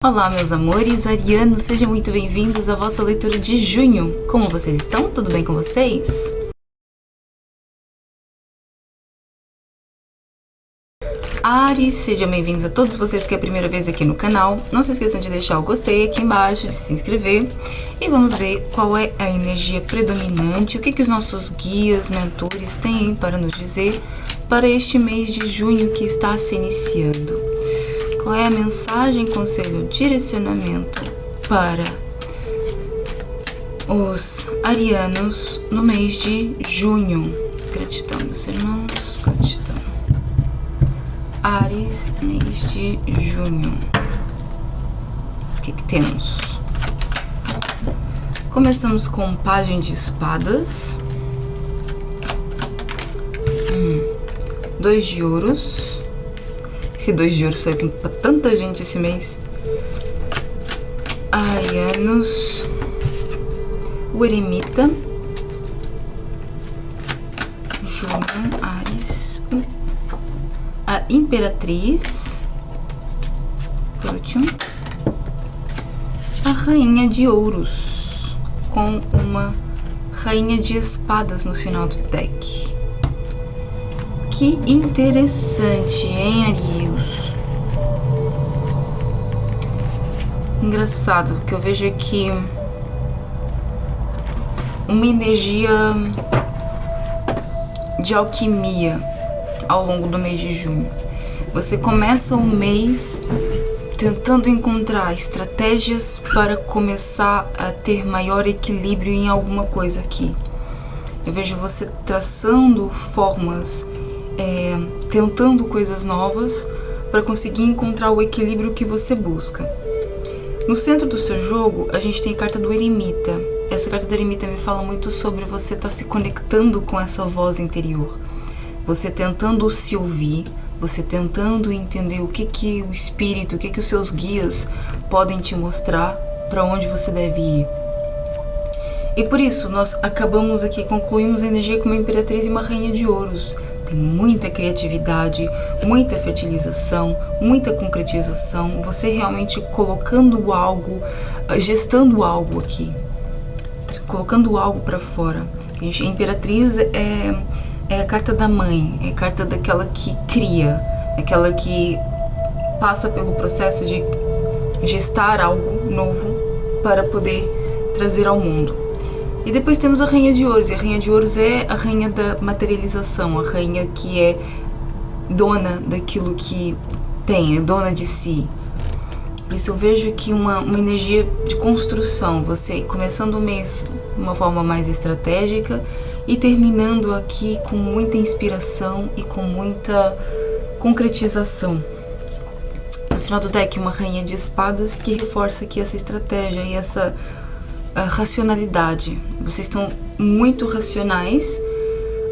Olá, meus amores arianos, sejam muito bem-vindos à vossa leitura de junho. Como vocês estão? Tudo bem com vocês? Áries, sejam bem-vindos a todos vocês que é a primeira vez aqui no canal. Não se esqueçam de deixar o gostei aqui embaixo, de se inscrever. E vamos ver qual é a energia predominante, o que os nossos guias, mentores têm para nos dizer para este mês de junho que está se iniciando. Qual é a mensagem, conselho, direcionamento para os arianos no mês de junho? Gratidão, meus irmãos, gratidão. Áries, mês de junho. O que temos? Começamos com Pagem de Espadas. 2 de ouros. Esse 2 de ouro saiu pra tanta gente esse mês. Arianos. O Eremita. Junho, Áries. A Imperatriz. Por último. A Rainha de Ouros. Com uma Rainha de Espadas no final do deck. Que interessante, hein, Arius? Engraçado, que eu vejo aqui uma energia de alquimia ao longo do mês de junho. Você começa o mês tentando encontrar estratégias para começar a ter maior equilíbrio em alguma coisa aqui. Eu vejo você traçando formas, tentando coisas novas para conseguir encontrar o equilíbrio que você busca. No centro do seu jogo, a gente tem a carta do Eremita. Essa carta do Eremita me fala muito sobre você estar se conectando com essa voz interior. Você tentando se ouvir, você tentando entender o que o espírito, o que os seus guias podem te mostrar, para onde você deve ir. E por isso, nós acabamos aqui, concluímos a energia com uma Imperatriz e uma Rainha de Ouros. Tem muita criatividade, muita fertilização, muita concretização, você realmente colocando algo, gestando algo aqui, colocando algo para fora. A Imperatriz é a carta da mãe, é a carta daquela que cria, aquela que passa pelo processo de gestar algo novo para poder trazer ao mundo. E depois temos a Rainha de Ouros, e a Rainha de Ouros é a rainha da materialização, a rainha que é dona daquilo que tem, é dona de si. Por isso eu vejo aqui uma energia de construção, você começando o mês de uma forma mais estratégica e terminando aqui com muita inspiração e com muita concretização. No final do deck, uma Rainha de Espadas que reforça aqui essa estratégia e essa a racionalidade. Vocês estão muito racionais,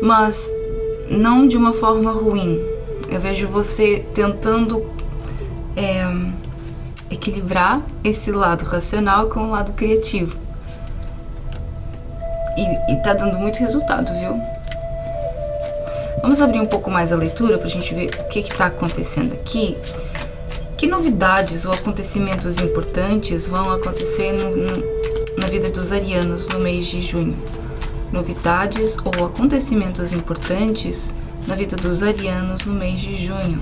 mas não de uma forma ruim. Eu vejo você tentando equilibrar esse lado racional com o lado criativo. E tá dando muito resultado, viu? Vamos abrir um pouco mais a leitura pra gente ver o que tá acontecendo aqui. Que novidades ou acontecimentos importantes vão acontecer na vida dos arianos no mês de junho? Novidades ou acontecimentos importantes na vida dos arianos no mês de junho.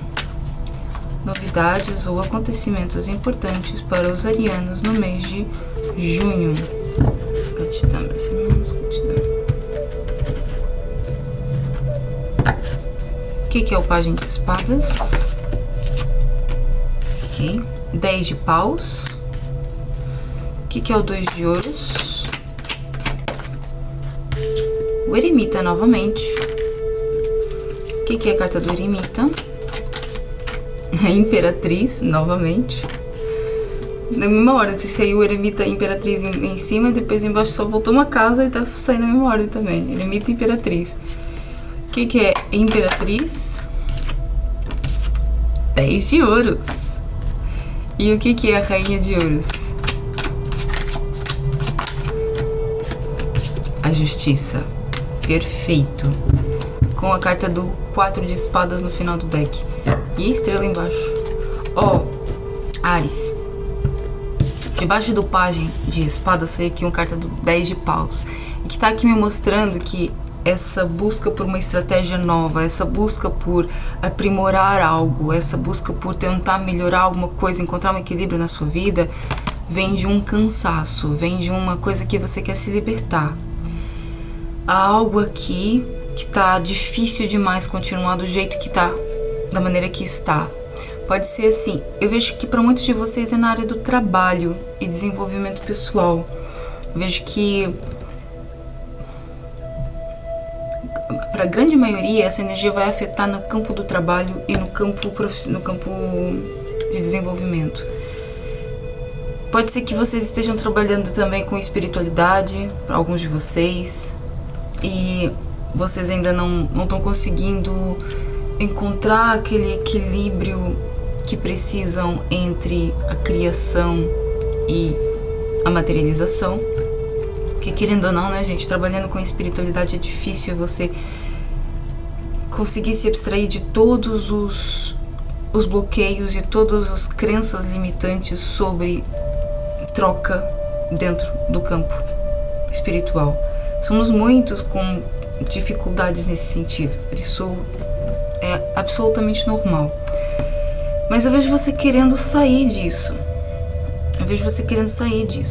Novidades ou acontecimentos importantes para os arianos no mês de junho. Gratidão, meus irmãos, gratidão. O que é o Pagem de Espadas? Ok. 10 de paus. O que é o 2 de ouros? O Eremita novamente. O que é a carta do Eremita? A Imperatriz novamente. Na mesma ordem, se saiu o Eremita e a Imperatriz em cima, depois embaixo só voltou uma casa e tá saindo na mesma ordem também. Eremita e Imperatriz. O que é Imperatriz? 10 de ouros. E o que é a Rainha de Ouros? A Justiça. Perfeito. Com a carta do 4 de espadas no final do deck. E a estrela embaixo. Ó, Áries. Debaixo do pajem de espada saiu aqui uma carta do 10 de paus. E que tá aqui me mostrando que essa busca por uma estratégia nova, essa busca por aprimorar algo, essa busca por tentar melhorar alguma coisa, encontrar um equilíbrio na sua vida, vem de um cansaço, vem de uma coisa que você quer se libertar. Há algo aqui que tá difícil demais continuar do jeito que tá, da maneira que está. Pode ser assim, eu vejo que para muitos de vocês é na área do trabalho e desenvolvimento pessoal. Eu vejo que para a grande maioria essa energia vai afetar no campo do trabalho e no campo de desenvolvimento. Pode ser que vocês estejam trabalhando também com espiritualidade, para alguns de vocês, e vocês ainda não estão conseguindo encontrar aquele equilíbrio que precisam entre a criação e a materialização. Porque querendo ou não, né, gente, trabalhando com espiritualidade é difícil você conseguir se abstrair de todos os bloqueios e todas as crenças limitantes sobre troca dentro do campo espiritual. Somos muitos com dificuldades nesse sentido, por isso é absolutamente normal. Mas eu vejo você querendo sair disso.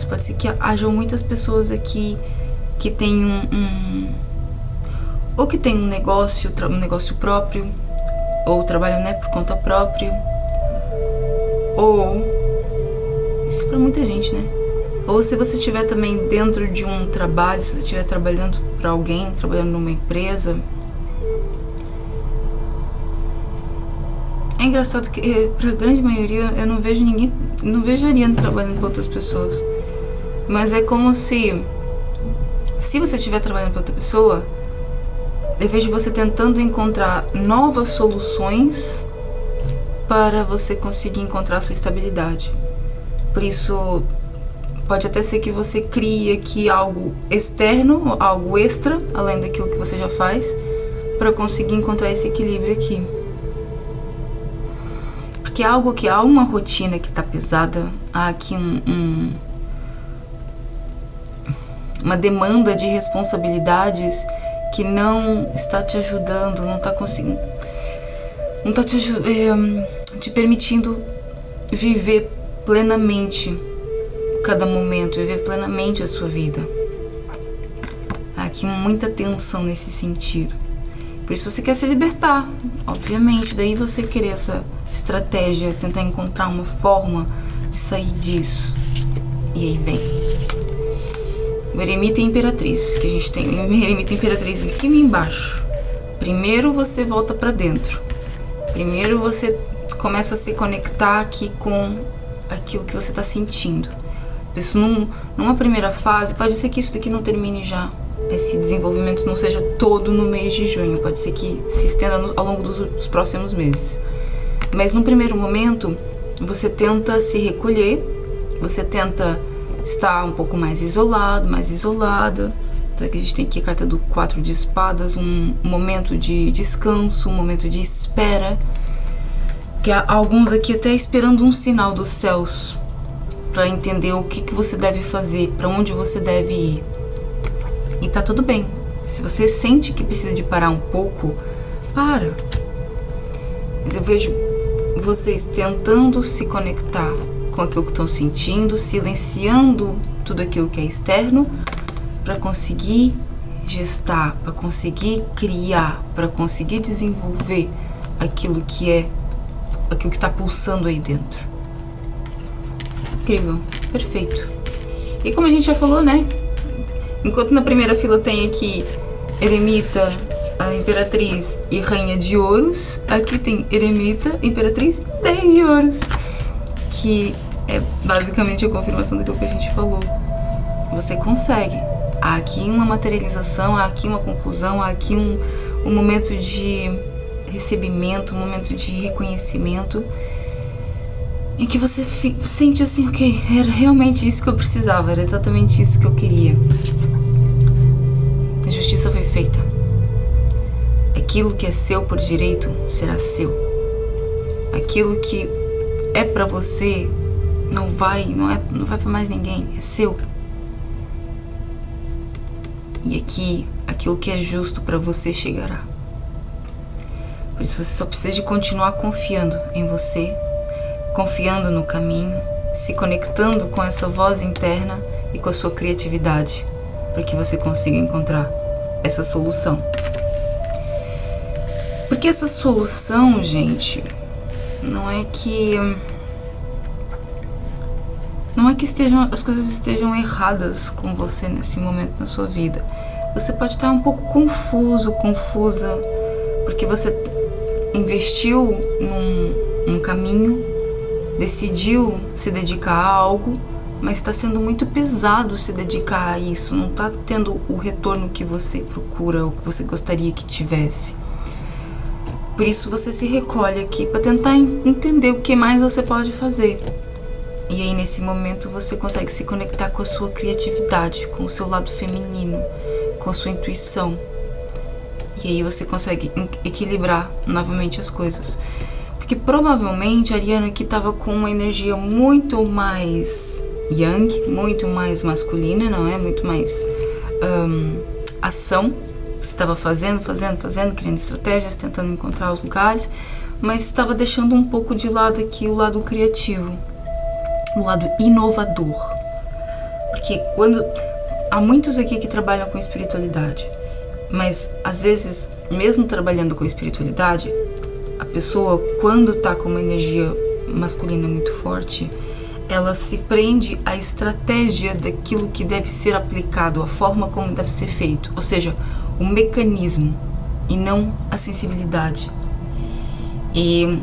Pode ser que hajam muitas pessoas aqui que têm ou que tem um negócio próprio, ou trabalham, né, por conta própria, ou isso pra muita gente, né? Ou se você estiver também dentro de um trabalho, se você estiver trabalhando para alguém, trabalhando numa empresa. É engraçado que pra grande maioria eu não vejo ninguém, não vejo Ariano trabalhando para outras pessoas. Mas é como se você estiver trabalhando para outra pessoa, eu vejo você tentando encontrar novas soluções para você conseguir encontrar a sua estabilidade. Por isso, pode até ser que você crie aqui algo externo, algo extra, além daquilo que você já faz, para conseguir encontrar esse equilíbrio aqui. Porque há uma rotina que tá pesada, há aqui uma demanda de responsabilidades que não está te ajudando, não está conseguindo, não está te permitindo viver plenamente cada momento, viver plenamente a sua vida. Há aqui muita tensão nesse sentido. Por isso você quer se libertar, obviamente. Daí você querer essa estratégia, tentar encontrar uma forma de sair disso. E aí vem o eremita e a imperatriz, que a gente tem o eremita e a imperatriz em cima e embaixo. Primeiro você volta pra dentro. Primeiro você começa a se conectar aqui com aquilo que você tá sentindo. Isso numa primeira fase, pode ser que isso daqui não termine já. Esse desenvolvimento não seja todo no mês de junho, pode ser que se estenda ao longo dos próximos meses. Mas no primeiro momento, você tenta se recolher, você tenta estar um pouco mais isolado, mais isolada. Então aqui a gente tem aqui a carta do 4 de espadas, um momento de descanso, um momento de espera. Que há alguns aqui até esperando um sinal dos céus para entender o que você deve fazer, para onde você deve ir. E tá tudo bem. Se você sente que precisa de parar um pouco, para. Mas eu vejo vocês tentando se conectar com aquilo que estão sentindo, silenciando tudo aquilo que é externo, para conseguir gestar, para conseguir criar, para conseguir desenvolver aquilo que está pulsando aí dentro. Incrível, perfeito. E como a gente já falou, né? Enquanto na primeira fila tem aqui eremita, a imperatriz e rainha de ouros, aqui tem eremita, imperatriz, 10 de ouros, que é basicamente a confirmação daquilo que a gente falou. Você consegue. Há aqui uma materialização, há aqui uma conclusão, há aqui um momento de recebimento, um momento de reconhecimento, em que você sente assim, ok, era realmente isso que eu precisava, era exatamente isso que eu queria. A justiça foi feita. Aquilo que é seu por direito será seu. Aquilo que é pra você não vai para mais ninguém, é seu. E aqui, aquilo que é justo para você chegará. Por isso você só precisa de continuar confiando em você, confiando no caminho, se conectando com essa voz interna e com a sua criatividade, para que você consiga encontrar essa solução. Porque essa solução, gente, não é que as coisas estejam erradas com você nesse momento na sua vida. Você pode estar um pouco confuso, confusa, porque você investiu num caminho, decidiu se dedicar a algo, mas está sendo muito pesado se dedicar a isso, não está tendo o retorno que você procura ou que você gostaria que tivesse. Por isso você se recolhe aqui para tentar entender o que mais você pode fazer. E aí nesse momento você consegue se conectar com a sua criatividade, com o seu lado feminino, com a sua intuição. E aí você consegue equilibrar novamente as coisas. Porque provavelmente a Ariana aqui estava com uma energia muito mais yang, muito mais masculina, não é? Muito mais ação. Você estava fazendo, criando estratégias, tentando encontrar os lugares, mas estava deixando um pouco de lado aqui o lado criativo, o lado inovador. Porque há muitos aqui que trabalham com espiritualidade, mas às vezes, mesmo trabalhando com espiritualidade, a pessoa, quando está com uma energia masculina muito forte, ela se prende à estratégia daquilo que deve ser aplicado, a forma como deve ser feito, ou seja, o mecanismo e não a sensibilidade. E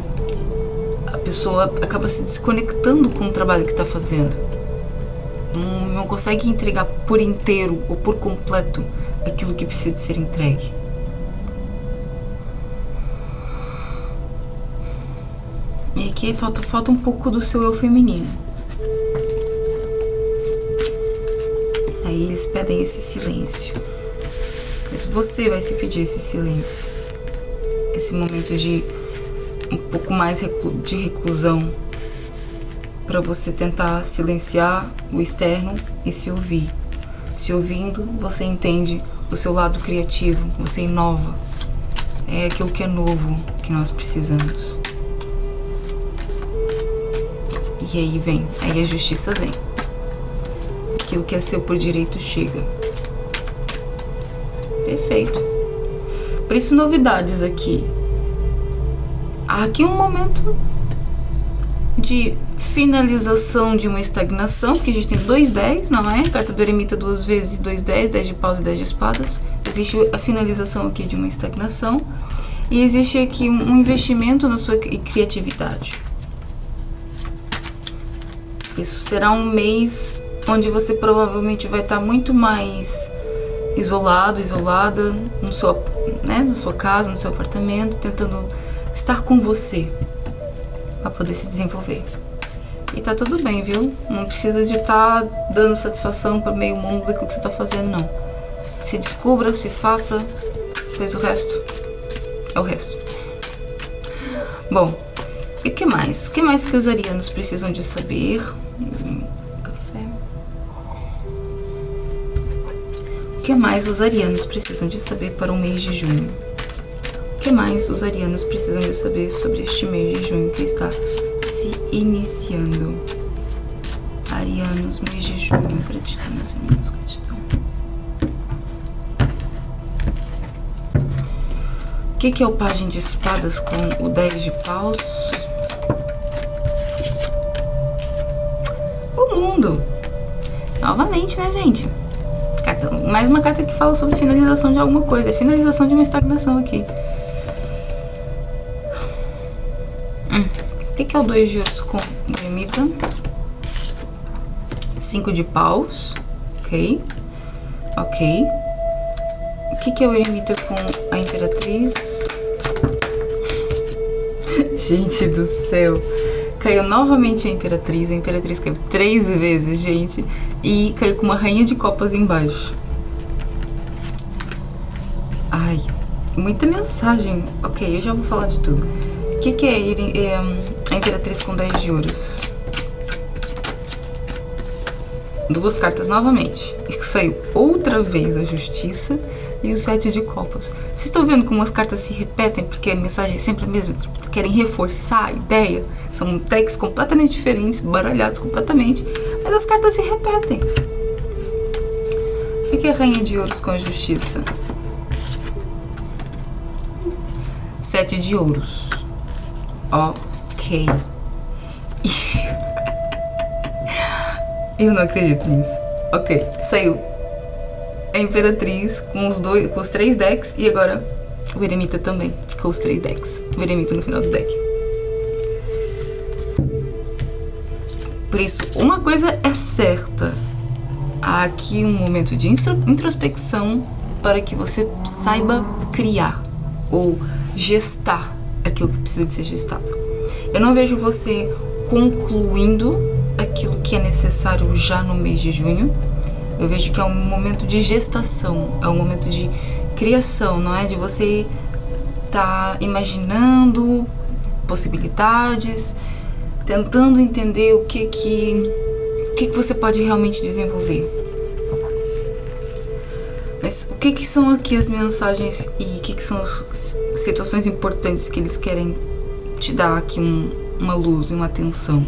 a pessoa acaba se desconectando com o trabalho que está fazendo. Não consegue entregar por inteiro ou por completo aquilo que precisa de ser entregue. E aqui falta um pouco do seu eu feminino. Aí eles pedem esse silêncio. Mas você vai se pedir esse silêncio. Esse momento de um pouco mais de reclusão, para você tentar silenciar o externo e se ouvir. Se ouvindo, você entende o seu lado criativo, você inova. É aquilo que é novo que nós precisamos. E aí a justiça vem. Aquilo que é seu por direito chega. Perfeito. Por isso, novidades aqui. Há aqui um momento de finalização de uma estagnação, porque a gente tem 2 10, não é? Carta do eremita 2 vezes, 2 10, 10 de paus e 10 de espadas. Existe a finalização aqui de uma estagnação. E existe aqui um investimento na sua criatividade. Isso será um mês onde você provavelmente vai estar muito mais isolado, isolada, na sua casa, no seu apartamento, tentando estar com você para poder se desenvolver. E tá tudo bem, viu? Não precisa de estar dando satisfação para meio mundo daquilo que você tá fazendo, não. Se descubra, se faça, pois o resto é o resto. Bom, e o que mais? O que mais que os arianos precisam de saber? Café. O que mais os arianos precisam de saber para o mês de junho? O que mais os arianos precisam de saber sobre este mês de junho que está se iniciando? Arianos, mês de junho. Gratidão, meus irmãos, gratidão. O que é o Pajem de Espadas com o 10 de paus? O mundo. Novamente, né, gente? Mais uma carta que fala sobre finalização de alguma coisa. É finalização de uma estagnação aqui. O que é o 2 de ouros com o eremita? 5 de paus. Ok. Ok. O que é o eremita com a imperatriz? Gente do céu. Caiu novamente a imperatriz. A imperatriz caiu 3 vezes, gente. E caiu com uma rainha de copas embaixo. Ai, muita mensagem. Ok, eu já vou falar de tudo. O que é a imperatriz com 10 de ouros? duas cartas novamente. E saiu outra vez a Justiça e o 7 de Copas. Vocês estão vendo como as cartas se repetem, porque a mensagem é sempre a mesma, querem reforçar a ideia. São decks completamente diferentes, baralhados completamente, mas as cartas se repetem. O que é a Rainha de Ouros com a Justiça? 7 de Ouros. Ok. Eu não acredito nisso. Ok, saiu a Imperatriz com os 3 decks e agora o Eremita também com os 3 decks. O Eremita no final do deck. Por isso, uma coisa é certa. Há aqui um momento de introspecção para que você saiba criar ou gestar aquilo que precisa de ser gestado. Eu não vejo você concluindo aquilo que é necessário já no mês de junho. Eu vejo que é um momento de gestação, é um momento de criação, não é? De você estar imaginando possibilidades, tentando entender o que você pode realmente desenvolver. Mas o que são aqui as mensagens e o que são as situações importantes que eles querem te dar aqui uma luz e uma atenção?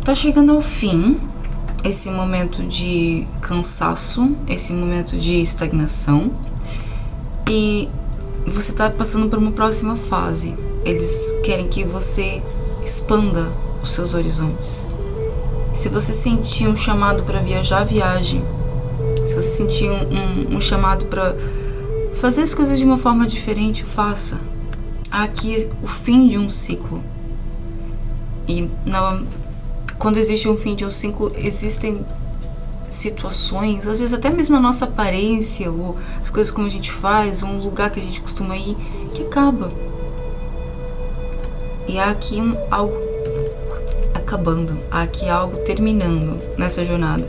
Tá chegando ao fim esse momento de cansaço, esse momento de estagnação, e você tá passando por uma próxima fase. Eles querem que você expanda os seus horizontes. Se você sentir um chamado para viajar, viaje. Se você sentir um chamado para fazer as coisas de uma forma diferente, faça. Aqui é o fim de um ciclo. E quando existe um fim de um ciclo, existem situações, às vezes até mesmo a nossa aparência, ou as coisas como a gente faz, ou um lugar que a gente costuma ir, que acaba. E há aqui algo acabando, há aqui algo terminando nessa jornada.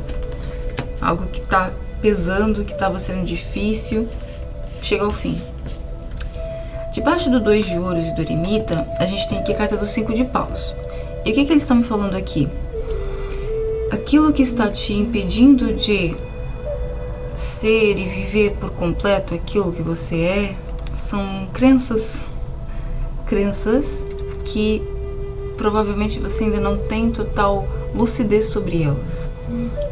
Algo que está pesando, que estava sendo difícil, chega ao fim. Debaixo do 2 de Ouros e do Eremita, a gente tem aqui a carta do 5 de Paus. E o que eles estão me falando aqui? Aquilo que está te impedindo de ser e viver por completo aquilo que você é, são crenças. Crenças que provavelmente você ainda não tem total lucidez sobre elas.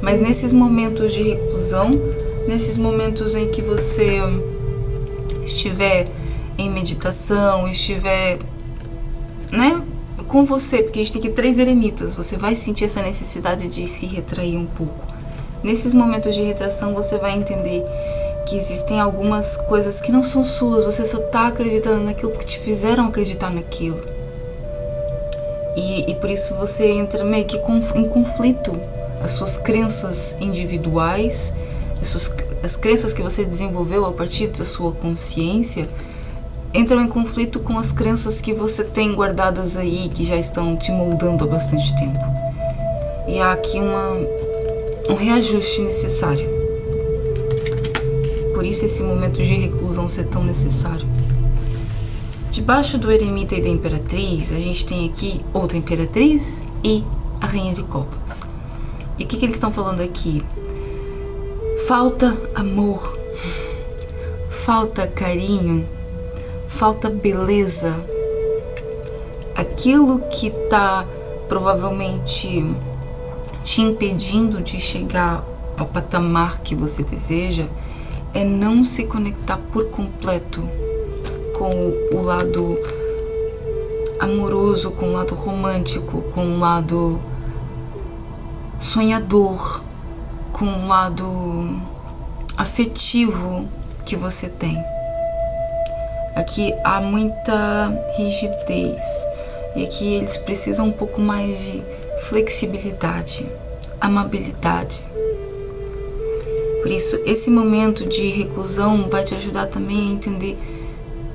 Mas nesses momentos de reclusão, nesses momentos em que você estiver em meditação, estiver, com você, porque a gente tem aqui 3 eremitas, você vai sentir essa necessidade de se retrair um pouco. Nesses momentos de retração, você vai entender que existem algumas coisas que não são suas, você só está acreditando naquilo porque te fizeram acreditar naquilo. E por isso você entra meio que em conflito. As suas crenças individuais, as crenças que você desenvolveu a partir da sua consciência, entram em conflito com as crenças que você tem guardadas aí, que já estão te moldando há bastante tempo. E há aqui um reajuste necessário. Por isso esse momento de reclusão ser tão necessário. Debaixo do Eremita e da Imperatriz, a gente tem aqui outra Imperatriz e a Rainha de Copas. E o que eles estão falando aqui? Falta amor, falta carinho, falta beleza. Aquilo que está provavelmente te impedindo de chegar ao patamar que você deseja é não se conectar por completo com o lado amoroso, com o lado romântico, com o lado sonhador, com o lado afetivo que você tem. Aqui há muita rigidez e aqui eles precisam um pouco mais de flexibilidade, amabilidade. Por isso, esse momento de reclusão vai te ajudar também a entender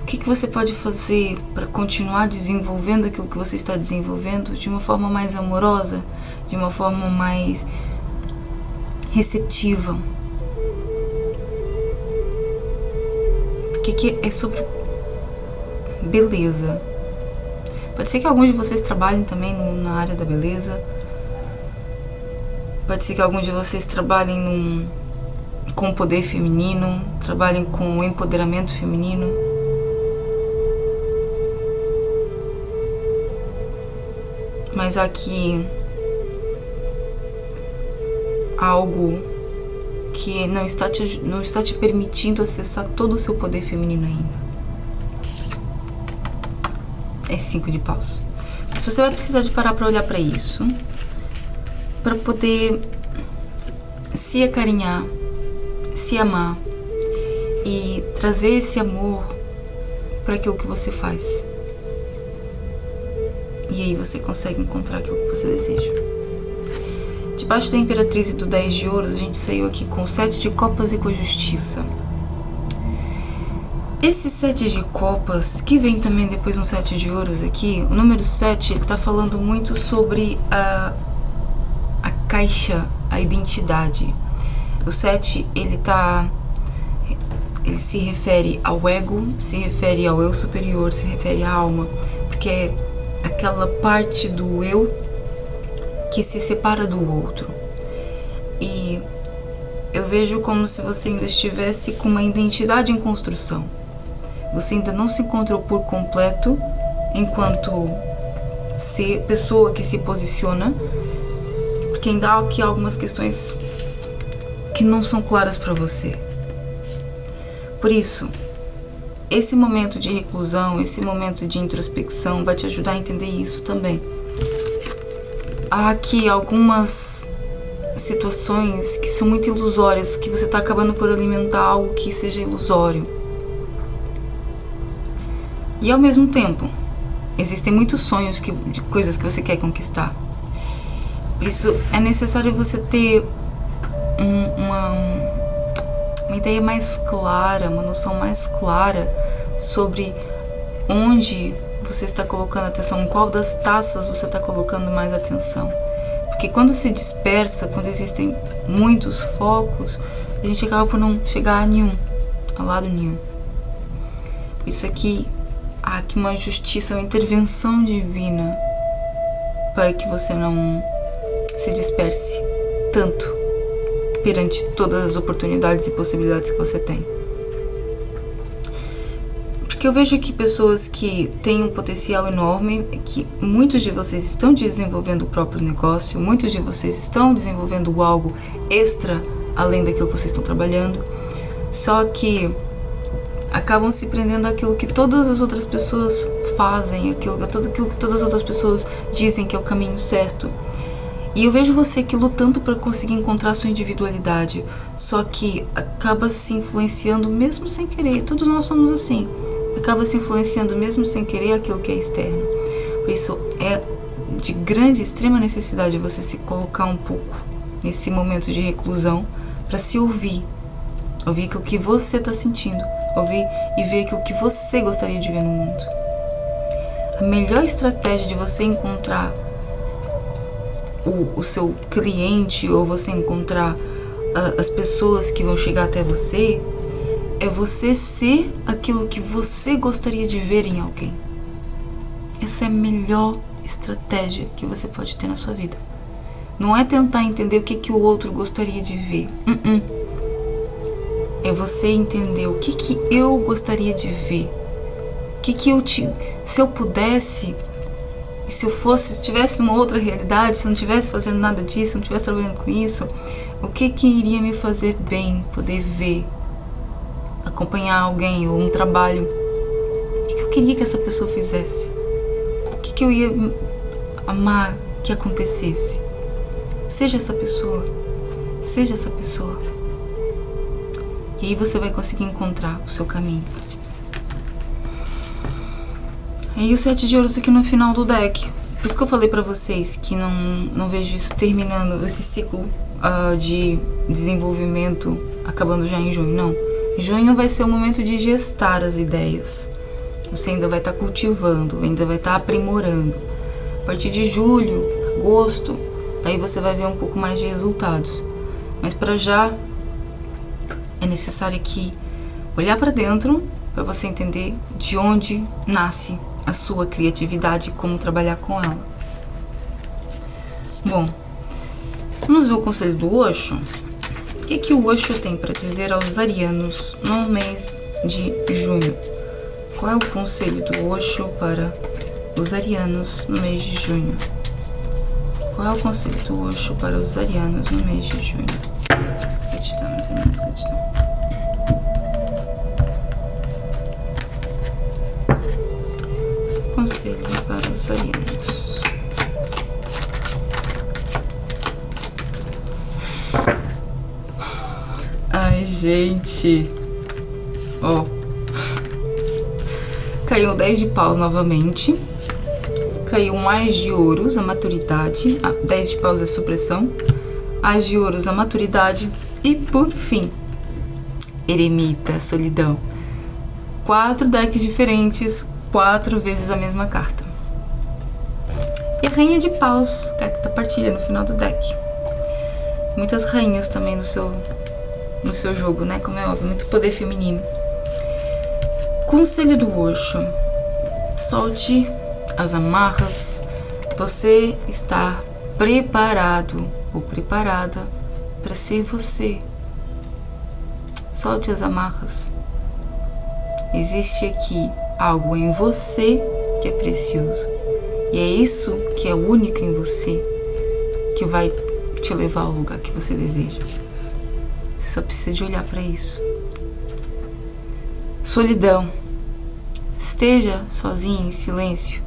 o que você pode fazer para continuar desenvolvendo aquilo que você está desenvolvendo de uma forma mais amorosa, de uma forma mais receptiva. Porque aqui é sobre beleza. Pode ser que alguns de vocês trabalhem também na área da beleza, Pode ser que alguns de vocês trabalhem com o poder feminino, trabalhem com o empoderamento feminino. Mas aqui algo que não está te permitindo acessar todo o seu poder feminino ainda. É 5 de paus. Mas você vai precisar de parar para olhar para isso, para poder se acarinhar, se amar e trazer esse amor para aquilo que você faz. E aí você consegue encontrar aquilo que você deseja. Debaixo da Imperatriz e do 10 de ouros, a gente saiu aqui com o 7 de copas e com a justiça. Esse 7 de copas, que vem também depois um 7 de ouros aqui, o número 7, ele tá falando muito sobre a caixa, a identidade. O 7, ele se refere ao ego, se refere ao eu superior, se refere à alma, porque é aquela parte do eu que se separa do outro. E eu vejo como se você ainda estivesse com uma identidade em construção. Você ainda não se encontrou por completo enquanto pessoa que se posiciona, porque ainda há aqui algumas questões que não são claras para você. Por isso, esse momento de reclusão, esse momento de introspecção vai te ajudar a entender isso também. Há aqui algumas situações que são muito ilusórias, que você está acabando por alimentar algo que seja ilusório. E ao mesmo tempo, existem muitos sonhos de coisas que você quer conquistar. Por isso é necessário você ter uma ideia mais clara, uma noção mais clara sobre onde você está colocando atenção, em qual das taças você está colocando mais atenção. Porque quando se dispersa, quando existem muitos focos, a gente acaba por não chegar a nenhum, ao lado nenhum. Isso aqui, há aqui uma justiça, uma intervenção divina para que você não se disperse tanto perante todas as oportunidades e possibilidades que você tem. Porque eu vejo aqui pessoas que têm um potencial enorme, que muitos de vocês estão desenvolvendo o próprio negócio, muitos de vocês estão desenvolvendo algo extra além daquilo que vocês estão trabalhando, só que acabam se prendendo àquilo que todas as outras pessoas fazem, tudo aquilo que todas as outras pessoas dizem que é o caminho certo. E eu vejo você aqui lutando para conseguir encontrar a sua individualidade, só que acaba se influenciando mesmo sem querer. Todos nós somos assim. Acaba se influenciando mesmo sem querer aquilo que é externo. Por isso é de grande, extrema necessidade você se colocar um pouco nesse momento de reclusão para se ouvir. Ouvir aquilo que você está sentindo. Ouvir e ver aquilo que você gostaria de ver no mundo. A melhor estratégia de você encontrar o seu cliente, ou você encontrar as pessoas que vão chegar até você, é você ser aquilo que você gostaria de ver em alguém. Essa é a melhor estratégia que você pode ter na sua vida. Não é tentar entender o que o outro gostaria de ver. É você entender o que eu gostaria de ver. Se eu pudesse, se eu tivesse uma outra realidade, se eu não estivesse fazendo nada disso, se eu não estivesse trabalhando com isso, o que iria me fazer bem, poder ver, acompanhar alguém ou um trabalho? O que eu queria que essa pessoa fizesse? O que eu ia amar que acontecesse? Seja essa pessoa. Seja essa pessoa. E aí você vai conseguir encontrar o seu caminho. E o 7 de ouros aqui no final do deck. Por isso que eu falei pra vocês que não vejo isso terminando, esse ciclo de desenvolvimento acabando já em junho. Não. Junho vai ser o momento de gestar as ideias. Você ainda vai estar cultivando, ainda vai estar aprimorando. A partir de julho, agosto, aí você vai ver um pouco mais de resultados. Mas para já é necessário aqui olhar para dentro para você entender de onde nasce a sua criatividade e como trabalhar com ela. Bom, Vamos ver o conselho do Osho. O que o Osho tem para dizer aos arianos no mês de junho? Qual é o conselho do Osho para os arianos no mês de junho? Qual é o conselho do Osho para os arianos no mês de junho? Gratidão, meus irmãos, gratidão. Conselho para os arianos. Ai, gente. Ó. Caiu 10 de paus novamente. Caiu um As de ouros, a maturidade. 10 de paus é supressão. As de ouros, a maturidade. E por fim, eremita, solidão. 4 decks diferentes, 4 vezes a mesma carta. E a rainha de paus, carta da partilha no final do deck. Muitas rainhas também no seu jogo, né? Como é óbvio, muito poder feminino. Conselho do Osho: solte as amarras. Você está preparado ou preparada para ser você. Solte as amarras. Existe aqui algo em você que é precioso. E é isso que é único em você que vai te levar ao lugar que você deseja. Você só precisa de olhar para isso. Solidão. Esteja sozinho, em silêncio,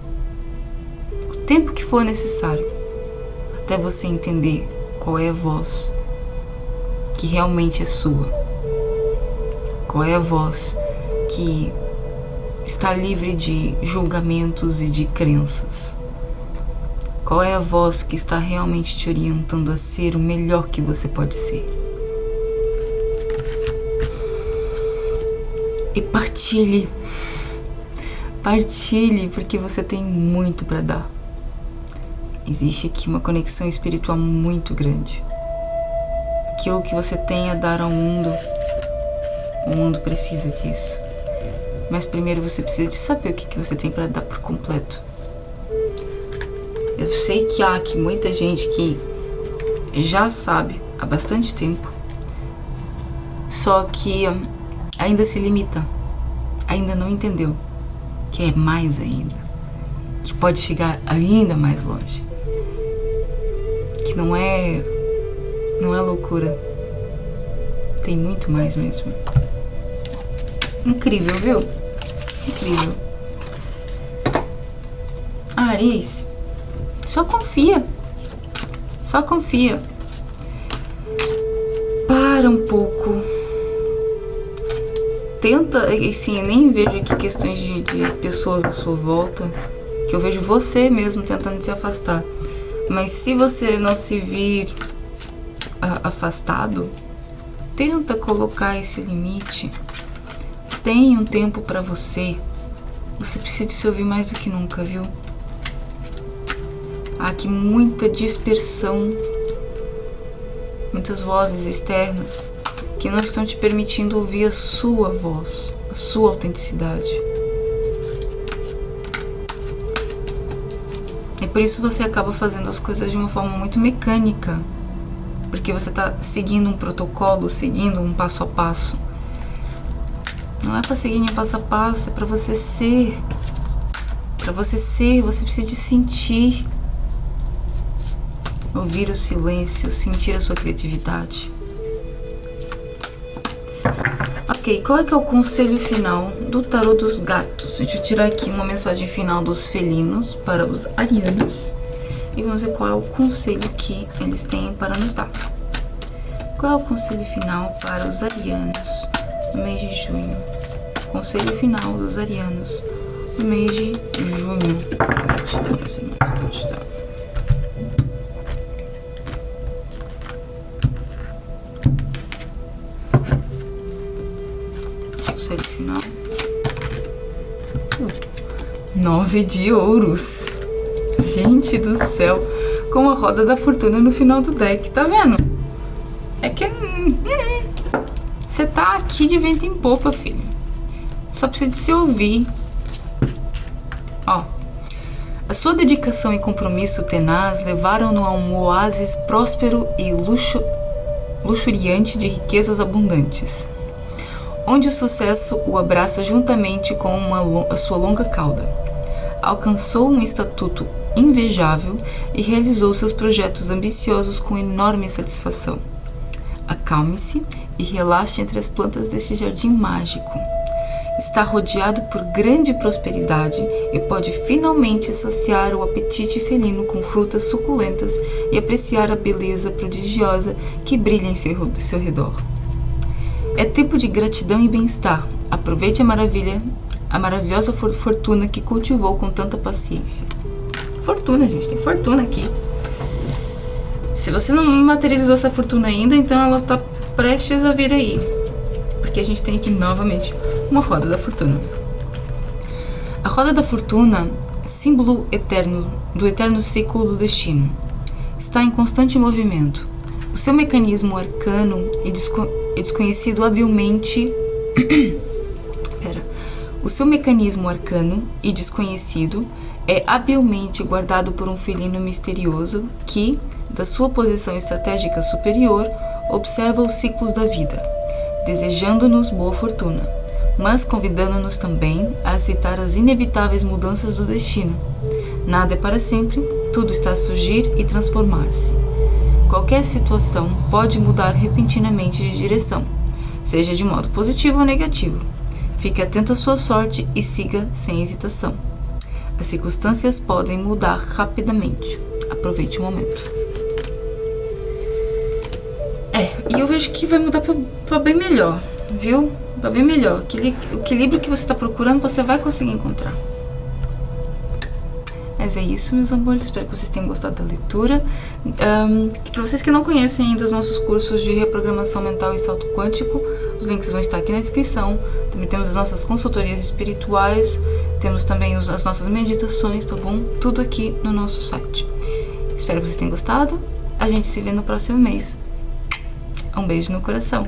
o tempo que for necessário, até você entender qual é a voz que realmente é sua. Qual é a voz que está livre de julgamentos e de crenças. Qual é a voz que está realmente te orientando a ser o melhor que você pode ser. E partilhe. Partilhe, porque você tem muito para dar. Existe aqui uma conexão espiritual muito grande. Aquilo que você tem a dar ao mundo, o mundo precisa disso. Mas primeiro você precisa de saber o que você tem para dar por completo. Eu sei que há aqui muita gente que já sabe há bastante tempo, só que ainda se limita, ainda não entendeu, quer mais ainda, que pode chegar ainda mais longe, que não é loucura, tem muito mais mesmo. Incrível, viu? Incrível. Aries, só confia. Só confia. Para um pouco. Tenta, assim, eu nem vejo aqui questões de pessoas à sua volta, que eu vejo você mesmo tentando se afastar. Mas se você não se vir afastado, tenta colocar esse limite. Tenha um tempo pra você. Você precisa se ouvir mais do que nunca, viu? Há aqui muita dispersão, muitas vozes externas que não estão te permitindo ouvir a sua voz, a sua autenticidade. E por isso você acaba fazendo as coisas de uma forma muito mecânica, porque você está seguindo um protocolo, seguindo um passo a passo. Não é para seguir um passo a passo, é para você ser. Para você ser, você precisa de sentir. Ouvir o silêncio, sentir a sua criatividade. Ok, qual é que é o conselho final do tarô dos gatos? Deixa eu tirar aqui uma mensagem final dos felinos para os arianos. E vamos ver qual é o conselho que eles têm para nos dar. Qual é o conselho final para os arianos no mês de junho? Conselho final dos arianos no mês de junho. Gratidão, meus irmãos, gratidão. Conselho final. 9 de ouros. Gente do céu. Com a roda da fortuna no final do deck, tá vendo? É que você tá aqui de vento em popa, filho. Só precisa de se ouvir. Ó, A sua dedicação e compromisso tenaz levaram-no a um oásis próspero e luxuriante de riquezas abundantes, onde o sucesso o abraça juntamente com a sua longa cauda. Alcançou um estatuto invejável e realizou seus projetos ambiciosos com enorme satisfação. Acalme-se e relaxe entre as plantas deste jardim mágico. Está rodeado por grande prosperidade e pode finalmente saciar o apetite felino com frutas suculentas e apreciar a beleza prodigiosa que brilha em seu redor. É tempo de gratidão e bem-estar. Aproveite a maravilhosa fortuna que cultivou com tanta paciência. Fortuna, gente, tem fortuna aqui. Se você não materializou essa fortuna ainda, então ela está prestes a vir aí. Porque a gente tem aqui novamente uma roda da fortuna. A roda da fortuna, símbolo eterno do eterno ciclo do destino, está em constante movimento. O seu mecanismo arcano e desconhecido habilmente O seu mecanismo arcano e desconhecido é habilmente guardado por um felino misterioso que, da sua posição estratégica superior, observa os ciclos da vida, desejando-nos boa fortuna, mas convidando-nos também a aceitar as inevitáveis mudanças do destino. Nada é para sempre, tudo está a surgir e transformar-se. Qualquer situação pode mudar repentinamente de direção, seja de modo positivo ou negativo. Fique atento à sua sorte e siga sem hesitação. As circunstâncias podem mudar rapidamente. Aproveite o momento. E eu vejo que vai mudar para bem melhor, viu? Para bem melhor. O equilíbrio que você está procurando, você vai conseguir encontrar. Mas é isso, meus amores. Espero que vocês tenham gostado da leitura. Para vocês que não conhecem ainda os nossos cursos de reprogramação mental e salto quântico, os links vão estar aqui na descrição. Também temos as nossas consultorias espirituais, temos também as nossas meditações, tá bom? Tudo aqui no nosso site. Espero que vocês tenham gostado. A gente se vê no próximo mês. Um beijo no coração.